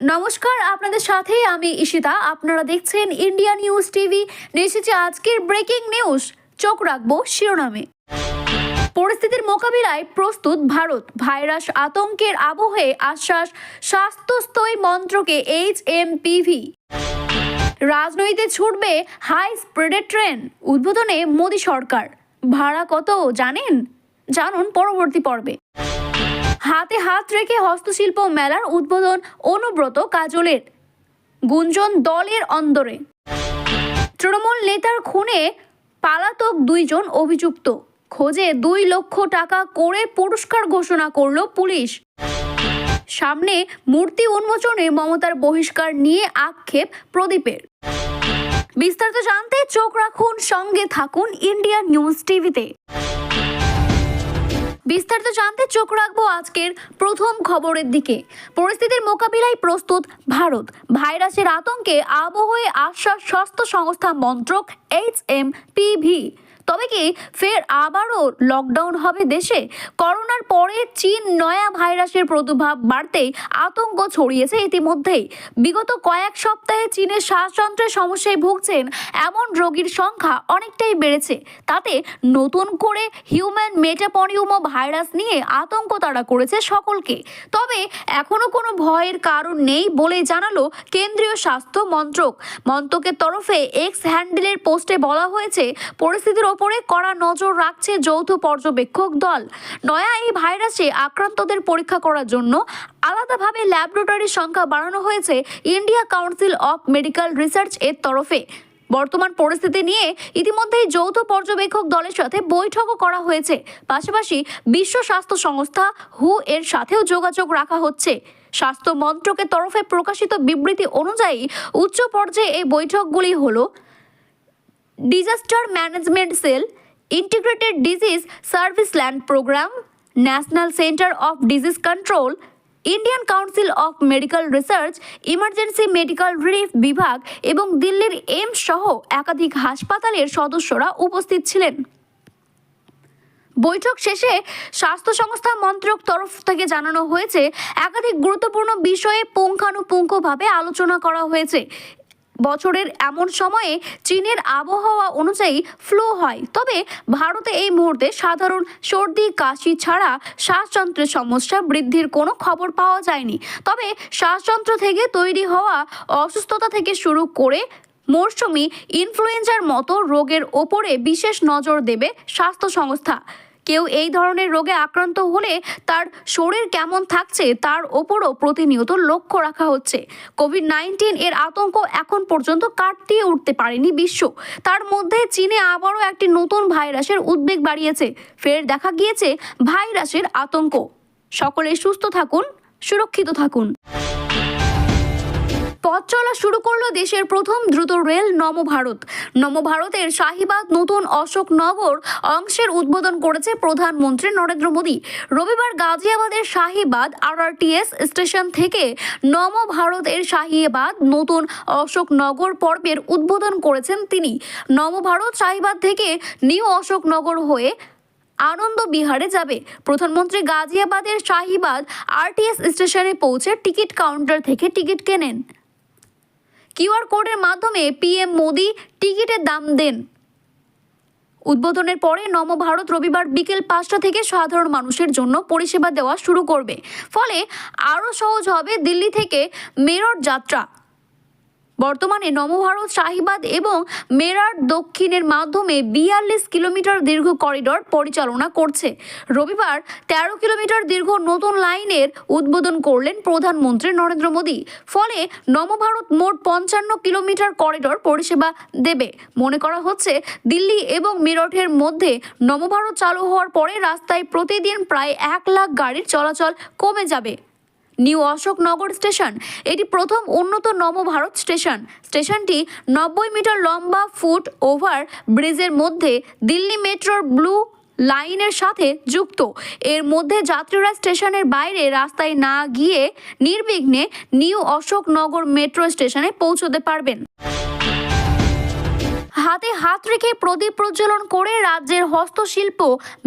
নমস্কার, আপনাদের সাথে আমি ঈশিতা। আপনারা দেখছেন ইন্ডিয়া নিউজ টিভি। এসেছে আজকের ব্রেকিং নিউজ। চোখ রাখবো শিরোনামে। পরিস্থিতির মোকাবিলায় প্রস্তুত ভারত, ভাইরাস আতঙ্কের আবহে আশ্বাস স্বাস্থ্যস্তই মন্ত্রকে HMPV। রাজনৈতিকে ছুটবে হাই স্পিডের ট্রেন, উদ্বোধনে মোদী সরকার। ভাড়া কত জানেন? জানুন পরবর্তী পর্বে। হাতে হাত রেখে হস্তশিল্প মেলার উদ্বোধন অনুব্রত কাজলের, গুঞ্জন দলের অন্দরে। তৃণমূল নেতার খুনে পালাতক 2 জন অভিযুক্ত, খোঁজে 2 লক্ষ টাকা করে পুরস্কার ঘোষণা করল পুলিশ। সামনে মূর্তি উন্মোচনে মমতার বহিষ্কার নিয়ে আক্ষেপ প্রদীপের। বিস্তারিত জানতে চোখ রাখুন, সঙ্গে থাকুন ইন্ডিয়া নিউজ টিভিতে। বিস্তারিত জানতে চোখ রাখবো আজকের প্রথম খবরের দিকে। পরিস্থিতির মোকাবিলায় প্রস্তুত ভারত, ভাইরাসের আতঙ্কে আবহে আশ্বাস স্বাস্থ্য সংস্থা মন্ত্রক HMPV। তবে কি ফের আবারও লকডাউন হবে দেশে? করোনার পরে চীন নয়া ভাইরাসের প্রাদুর্ভাব বাড়তেই আতঙ্ক ছড়িয়েছে ইতিমধ্যেই। বিগত কয়েক সপ্তাহে চীনের শ্বাসযন্ত্রের সমস্যায় ভুগছেন এমন রোগীর সংখ্যা অনেকটাই বেড়েছে। তাতে নতুন করে হিউম্যান মেটাপনিউমো ভাইরাস নিয়ে আতঙ্ক তাড়া করেছে সকলকে। তবে এখনো কোনো ভয়ের কারণ নেই বলে জানালো কেন্দ্রীয় স্বাস্থ্য মন্ত্রক। মন্ত্রকের তরফে এক্স হ্যান্ডেলের পোস্টে বলা হয়েছে, পরিস্থিতির ওপরে কড়া নজর রাখছে যৌথ পর্যবেক্ষক দল। নয়া এই ভাইরাসে আক্রান্তদের পরীক্ষা করার জন্য আলাদাভাবে ল্যাবরেটরির সংখ্যা বাড়ানো হয়েছে India council of medical research এর তরফে। বর্তমান পরিস্থিতি নিয়ে ইতিমধ্যেই যৌথ পর্যবেক্ষক দলের সাথে বৈঠকও করা হয়েছে। পাশাপাশি বিশ্ব স্বাস্থ্য সংস্থা WHO এর সাথেও যোগাযোগ রাখা হচ্ছে। স্বাস্থ্য মন্ত্রকের তরফে প্রকাশিত বিবৃতি অনুযায়ী উচ্চ পর্যায়ে এই বৈঠকগুলি হলো disaster management cell, integrated disease surveillance programme, national centre of disease control, Indian council of medical research, emergency medical relief বিভাগ এবং দিল্লির এইমস সহ একাধিক হাসপাতালের সদস্যরা উপস্থিত ছিলেন। বৈঠক শেষে স্বাস্থ্য সংস্থা মন্ত্রক তরফ থেকে জানানো হয়েছে, একাধিক গুরুত্বপূর্ণ বিষয়ে পুঙ্খানুপুঙ্খভাবে আলোচনা করা হয়েছে। বছরের এমন সময়ে চীনের আবহাওয়া অনুযায়ী ফ্লু হয়, তবে ভারতে এই মুহূর্তে সাধারণ সর্দি কাশি ছাড়া শ্বাসযন্ত্রের সমস্যা বৃদ্ধির কোনো খবর পাওয়া যায়নি। তবে শ্বাসযন্ত্র থেকে তৈরি হওয়া অসুস্থতা থেকে শুরু করে মৌসুমি ইনফ্লুয়েঞ্জার মতো রোগের ওপরে বিশেষ নজর দেবে স্বাস্থ্য সংস্থা। কেউ এই ধরনের রোগে আক্রান্ত হলে তার শরীর কেমন থাকছে তার ওপরও প্রতিনিয়ত লক্ষ্য রাখা হচ্ছে। কোভিড-19 এর আতঙ্ক এখন পর্যন্ত কাটিয়ে উঠতে পারেনি বিশ্ব। তার মধ্যে চীনে আবারও একটি নতুন ভাইরাসের উদ্বেগ বাড়িয়েছে। ফের দেখা গিয়েছে ভাইরাসের আতঙ্ক। সকলে সুস্থ থাকুন, সুরক্ষিত থাকুন। পথ চলা শুরু করলো দেশের প্রথম দ্রুত রেল নমভারত। নমভারতের শাহীবাগ নতুন অশোকনগর অংশের উদ্বোধন করেছে প্রধানমন্ত্রী নরেন্দ্র মোদী। রবিবার গাজিয়াবাদের শাহীবাগ RRTS স্টেশন থেকে নমভারতের শাহীবাগ নতুন অশোকনগর পর্বের উদ্বোধন করেছেন তিনি। নমভারত শাহীবাগ থেকে নিউ অশোকনগর হয়ে আনন্দ বিহারে যাবে। প্রধানমন্ত্রী গাজিয়াবাদের শাহীবাগ RTS স্টেশনে পৌঁছে টিকিট কাউন্টার থেকে টিকিট কেনেন। QR কোডের মাধ্যমে PM মোদী টিকিটের দাম দেন। উদ্বোধনের পরে নমভারত রবিবার বিকেল 5টা থেকে সাধারণ মানুষের জন্য পরিষেবা দেওয়া শুরু করবে। ফলে আরও সহজ হবে দিল্লি থেকে মেরঠ যাত্রা। বর্তমানে নমভারত শাহীবাগ এবং মেরঠ দক্ষিণের মাধ্যমে 42 কিলোমিটার দীর্ঘ করিডর পরিচালনা করছে। রবিবার 13 কিলোমিটার দীর্ঘ নতুন লাইনের উদ্বোধন করলেন প্রধানমন্ত্রী নরেন্দ্র মোদী। ফলে নমভারত মোট 55 কিলোমিটার করিডর পরিষেবা দেবে। মনে করা হচ্ছে, দিল্লি এবং মেরঠের মধ্যে নমভারত চালু হওয়ার পরে রাস্তায় প্রতিদিন প্রায় 1 লাখ গাড়ির চলাচল কমে যাবে। নিউ অশোকনগর স্টেশন এটি প্রথম উন্নত নমভারত স্টেশন। স্টেশনটি 90 মিটার লম্বা ফুট ওভার ব্রিজের মধ্যে দিল্লি মেট্রোর ব্লু লাইনের সাথে যুক্ত। এর মধ্যে যাত্রীরা স্টেশনের বাইরে রাস্তায় না গিয়ে নির্বিঘ্নে নিউ অশোকনগর মেট্রো স্টেশনে পৌঁছতে পারবেন। হাতে হাত রেখে প্রদীপ প্রজ্বলন করে রাজ্যের হস্তশিল্প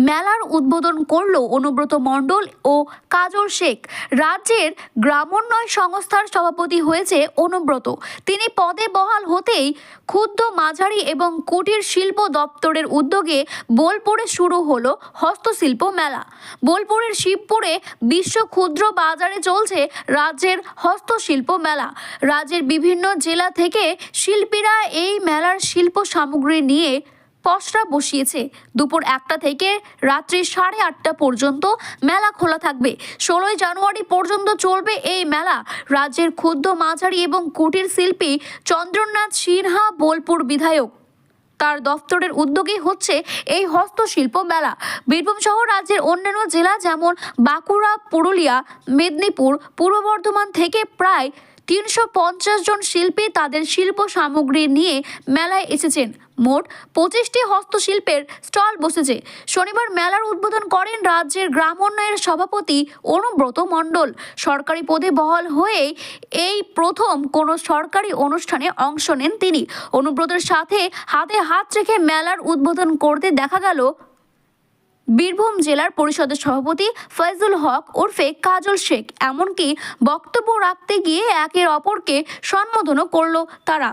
মেলার উদ্বোধন করল অনুব্রত মণ্ডল ও কাজল শেখ। রাজ্যের গ্রামোন্নয়ন সংস্থার সভাপতি হয়েছে অনুব্রত। তিনি পদে বহাল হতেই ক্ষুদ্র মাঝারি এবং কুটির শিল্প দপ্তরের উদ্যোগে বোলপুরে শুরু হলো হস্তশিল্প মেলা। বোলপুরের শিবপুরে বিশ্ব ক্ষুদ্র বাজারে চলছে রাজ্যের হস্তশিল্প মেলা। রাজ্যের বিভিন্ন জেলা থেকে শিল্পীরা এই মেলার শিল্প সামগ্রী নিয়ে পসরা বসিয়েছে। দুপুর 1টা থেকে রাত্রি 8:30 পর্যন্ত মেলা খোলা থাকবে। 16 জানুয়ারি পর্যন্ত চলবে এই মেলা। রাজ্যের ক্ষুদ্র মাঝারি এবং কুটির শিল্পী চন্দ্রনাথ সিনহা বোলপুর বিধায়ক তার দফতরের উদ্যোগে হচ্ছে এই হস্তশিল্প মেলা। বীরভূম সহ রাজ্যের অন্যান্য জেলা যেমন বাঁকুড়া, পুরুলিয়া, মেদিনীপুর, পূর্ব বর্ধমান থেকে প্রায় 350 জন শিল্পী তাদের শিল্প সামগ্রী নিয়ে মেলায় এসেছেন। মোট 25টি হস্তশিল্পের স্টল বসেছে। শনিবার মেলার উদ্বোধন করেন রাজ্যের গ্রামোন্নয়নের সভাপতি অনুব্রত মণ্ডল। সরকারি পদে বহাল হয়ে এই প্রথম কোনো সরকারি অনুষ্ঠানে অংশ নেন তিনি। অনুব্রতের সাথে হাতে হাত রেখে মেলার উদ্বোধন করতে দেখা গেল বীরভূম জেলার পরিষদের সভাপতি ফয়জুল হক ওরফে কাজল শেখ। এমনকি বক্তব্য রাখতে গিয়ে একের অপরকে সম্বোধনও করল তারা।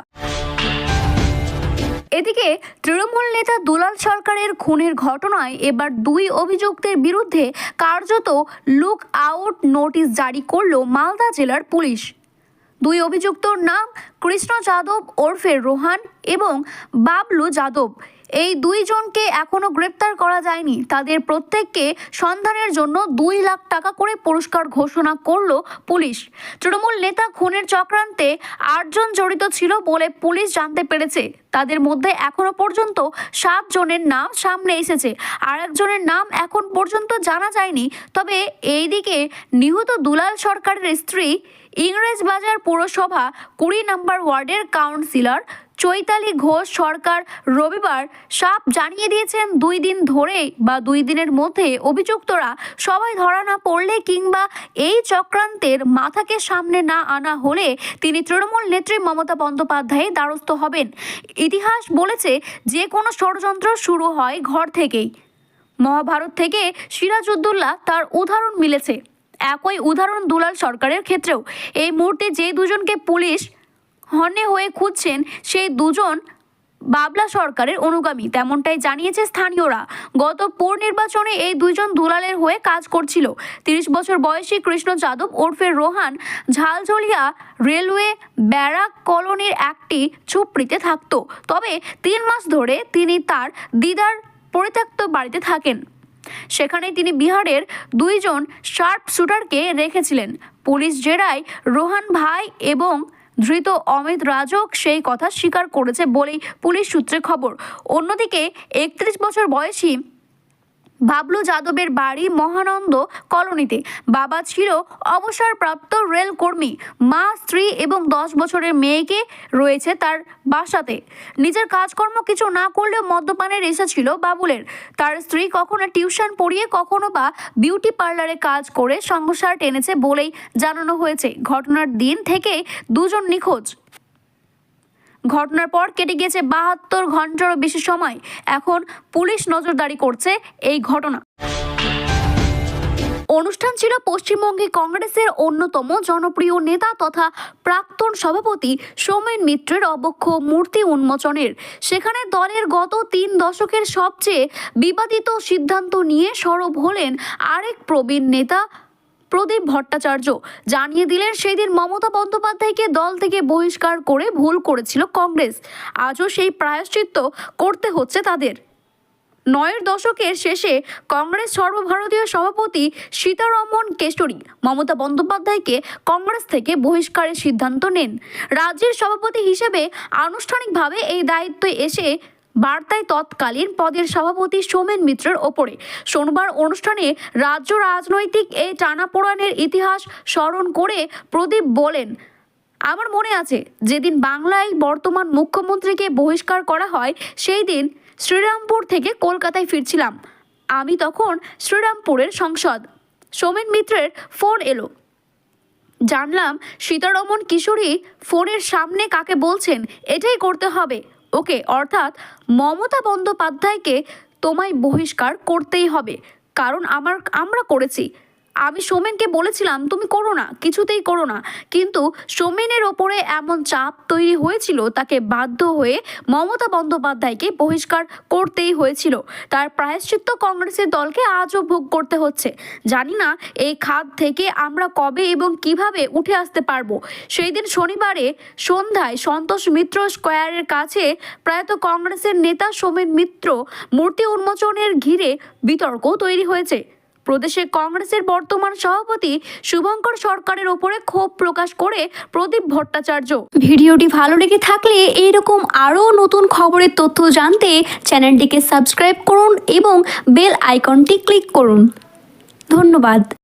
এদিকে তৃণমূল নেতা দুলাল সরকারের খুনের ঘটনায় এবার 2 অভিযুক্তের বিরুদ্ধে কার্যত লুক আউট নোটিশ জারি করল মালদা জেলার পুলিশ। 2 অভিযুক্তর নাম কৃষ্ণ যাদব ওরফে রোহান এবং বাবলু যাদব। এই 2 জনকে এখনো গ্রেপ্তার করা যায়নি। তাদের প্রত্যেককে সন্ধানের জন্য 2 লাখ টাকা করে পুরস্কার ঘোষণা করল পুলিশ। তৃণমূল নেতা খুনের চক্রান্তে 8 জন জড়িত ছিল বলে পুলিশ জানতে পেরেছে। তাদের মধ্যে এখনো পর্যন্ত 7 জনের নাম সামনে এসেছে, আর একজনের নাম এখন পর্যন্ত জানা যায়নি। তবে এইদিকে নিহত দুলাল সরকারের স্ত্রী ইংরেজবাজার পৌরসভা 20 নম্বর ওয়ার্ডের কাউন্সিলর চৈতালি ঘোষ সরকার রবিবার সাপ জানিয়ে দিয়েছেন 2 দিন ধরে বা 2 দিনের মধ্যে অভিযুক্তরা সবাই ধরা না পড়লে কিংবা এই চক্রান্তের মাথাকে সামনে না আনা হলে তিনি তৃণমূল নেত্রী মমতা বন্দ্যোপাধ্যায়ের দ্বারস্থ হবেন। ইতিহাস বলেছে যে কোনো ষড়যন্ত্র শুরু হয় ঘর থেকেই। মহাভারত থেকে সিরাজউদ্দৌলা তার উদাহরণ মিলেছে। একই উদাহরণ দুলাল সরকারের ক্ষেত্রেও। এই মুহূর্তে যে 2 জনকে পুলিশ হন্যে হয়ে খুঁজছেন সেই 2 জন বাবলা সরকারের অনুগামী, তেমনটাই জানিয়েছে স্থানীয়রা। গত পৌর নির্বাচনে এই 2 জন দুলালের হয়ে কাজ করছিল। 30 বছর বয়সী কৃষ্ণ যাদব ওরফে রোহান ঝালঝলিয়া রেলওয়ে ব্যারাক কলোনির একটি ঝুপড়িতে থাকত। তবে 3 মাস ধরে তিনি তার দিদার পরিত্যক্ত বাড়িতে থাকেন। সেখানে তিনি বিহারের 2 জন শার্প শুটারকে রেখেছিলেন। পুলিশ জেরায় রোহান ভাই এবং ধৃত অমিত রাজক সেই কথা স্বীকার করেছে বলেই পুলিশ সূত্রে খবর। অন্যদিকে 31 বছর বয়সী বাবলু যাদবের বাড়ি মহানন্দ কলোনিতে। বাবা ছিল অবসরপ্রাপ্ত রেল কর্মী, মা, স্ত্রী এবং 10 বছরের মেয়েকে রয়েছে তার বাসাতে। নিজের কাজকর্ম কিছু না করলেও মদ্যপানের নেশা ছিল বাবুলের। তার স্ত্রী কখনো টিউশন পড়িয়ে কখনো বা বিউটি পার্লারে কাজ করে সংসার টেনেছে বলেই জানানো হয়েছে। ঘটনার দিন থেকে 2 জন নিখোঁজ। ঘটনার পর কেটে গিয়েছে 72 ঘন্টারও বেশি সময়। এখন পুলিশ নজরদারি করছে এই ঘটনা। অনুষ্ঠান ছিল পশ্চিমবঙ্গে কংগ্রেসের অন্যতম জনপ্রিয় নেতা তথা প্রাক্তন সভাপতি সোমেন মিত্রের অবক্ষ মূর্তি উন্মোচনের। সেখানে দলের গত 3 দশকের সবচেয়ে বিবাদিত সিদ্ধান্ত নিয়ে সরব হলেন আরেক প্রবীণ নেতা প্রদীপ ভট্টাচার্য। জানিয়ে দিলেন সেদিন মমতা বন্দ্যোপাধ্যায়কে দল থেকে বহিষ্কার করে ভুল করেছিল কংগ্রেস। আজও সেই প্রায়শ্চিত্ত করতে হচ্ছে তাদের। 9 দশকের শেষে কংগ্রেস সর্বভারতীয় সভাপতি সীতারমন কেশরী মমতা বন্দ্যোপাধ্যায়কে কংগ্রেস থেকে বহিষ্কারের সিদ্ধান্ত নেন। রাজ্যের সভাপতি হিসেবে আনুষ্ঠানিকভাবে এই দায়িত্বে এসে বার্তায় তৎকালীন পদের সভাপতি সোমেন মিত্রের ওপরে। সোমবার অনুষ্ঠানে রাজ্য রাজনৈতিক এই টানাপোড়েনের ইতিহাস স্মরণ করে প্রদীপ বলেন, আমার মনে আছে যেদিন বাংলায় বর্তমান মুখ্যমন্ত্রীকে বহিষ্কার করা হয় সেই দিন শ্রীরামপুর থেকে কলকাতায় ফিরছিলাম। আমি তখন শ্রীরামপুরের সাংসদ। সোমেন মিত্রের ফোন এলো। জানলাম সীতারমন কিশোরী ফোনের সামনে কাকে বলছেন, এটাই করতে হবে। ওকে, অর্থাৎ মমতা বন্দ্যোপাধ্যায়কে তোমায় বহিষ্কার করতেই হবে, কারণ আমরা করেছি। আমি সোমেনকে বলেছিলাম তুমি করো না, কিছুতেই করো না, কিন্তু সোমেনের ওপরে এমন চাপ তৈরি হয়েছিল তাকে বাধ্য হয়ে মমতা বন্দ্যোপাধ্যায়কে বহিষ্কার করতেই হয়েছিল। তার প্রায়শ্চিত্ত কংগ্রেসের দলকে আজও ভোগ করতে হচ্ছে। জানি না এই খাদ থেকে আমরা কবে এবং কিভাবে উঠে আসতে পারবো। সেই দিন শনিবারে সন্ধ্যায় সন্তোষ মিত্র স্কোয়ারের কাছে প্রয়াত কংগ্রেসের নেতা সোমেন মিত্র মূর্তি উন্মোচনের ঘিরে বিতর্ক তৈরি হয়েছে। প্রদেশে কংগ্রেসের বর্তমান সভাপতি শুভঙ্কর সরকারের ওপরে ক্ষোভ প্রকাশ করে প্রদীপ ভট্টাচার্য। ভিডিওটি ভালো লেগে থাকলে এইরকম আরও নতুন খবরের তথ্য জানতে চ্যানেলটিকে সাবস্ক্রাইব করুন এবং বেল আইকনটি ক্লিক করুন। ধন্যবাদ।